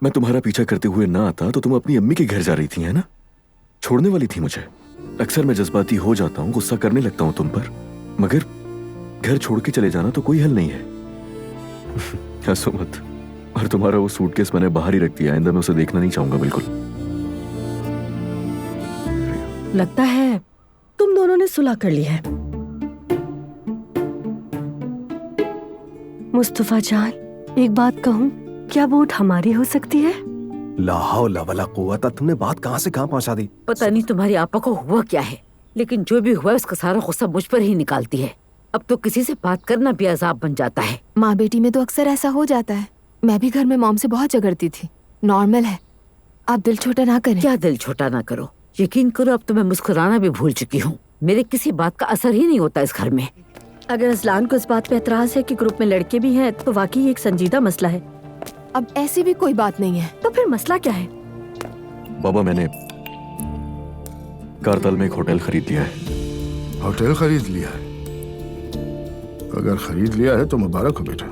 मैं तुम्हारा पीछा करते हुए ना आता तो तुम अपनी अम्मी के घर जा रही थी, है ना? छोड़ने वाली थी मुझे। अक्सर मैं जज्बाती हो जाता हूँ, गुस्सा करने लगता हूँ तुम पर, मगर घर छोड़ के चले जाना तो कोई हल नहीं है। हंसो मत। और तुम्हारा वो सूटकेस मैंने बाहर ही रख दिया, आइंदा मैं उसे देखना नहीं चाहूंगा बिल्कुल। लगता है तुम दोनों ने सुलह कर ली है। मुस्तफा जान, एक बात कहूँ, क्या वोट हमारी हो सकती है? ला हौला वला कुव्वता, तुमने बात कहाँ से कहाँ पहुँचा दी। पता नहीं तुम्हारी आपा को हुआ क्या है, लेकिन जो भी हुआ है उसका सारा गुस्सा मुझ पर ही निकालती है। अब तो किसी से बात करना भी अजाब बन जाता है। माँ बेटी में तो अक्सर ऐसा हो जाता है। मैं भी घर में मॉम से बहुत झगड़ती थी, नॉर्मल है। आप दिल छोटा ना करें। क्या दिल छोटा ना करो, यकीन करो अब तो मैं मुस्कुराना भी भूल चुकी हूँ। मेरे किसी बात का असर ही नहीं होता इस घर में। अगर असलान को इस बात पे एतराज है कि ग्रुप में लड़के भी हैं तो वाकई एक संजीदा मसला है। अब ऐसी भी कोई बात नहीं है। तो फिर मसला क्या है? बाबा, मैंने कारतल में एक होटल खरीद लिया है। होटल खरीद लिया है? अगर खरीद लिया है तो मुबारक हो बेटा,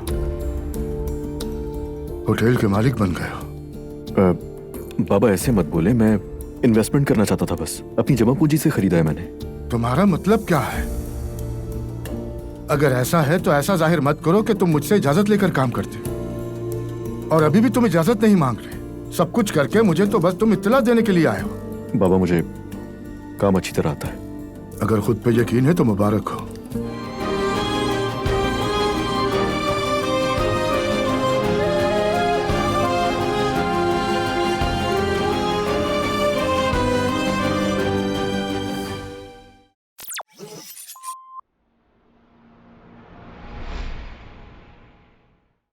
होटल के मालिक बन गए हो। बाबा ऐसे मत बोले, मैं इन्वेस्टमेंट करना चाहता था, बस अपनी जमा पूंजी से खरीदा है मैंने। तुम्हारा मतलब क्या है? अगर ऐसा है तो ऐसा जाहिर मत करो कि तुम मुझसे इजाजत लेकर काम करते हो, और अभी भी तुम इजाजत नहीं मांग रहे। सब कुछ करके मुझे तो बस तुम इत्तला देने के लिए आए हो। बाबा, मुझे काम अच्छी तरह आता है। अगर खुद पे यकीन है तो मुबारक हो।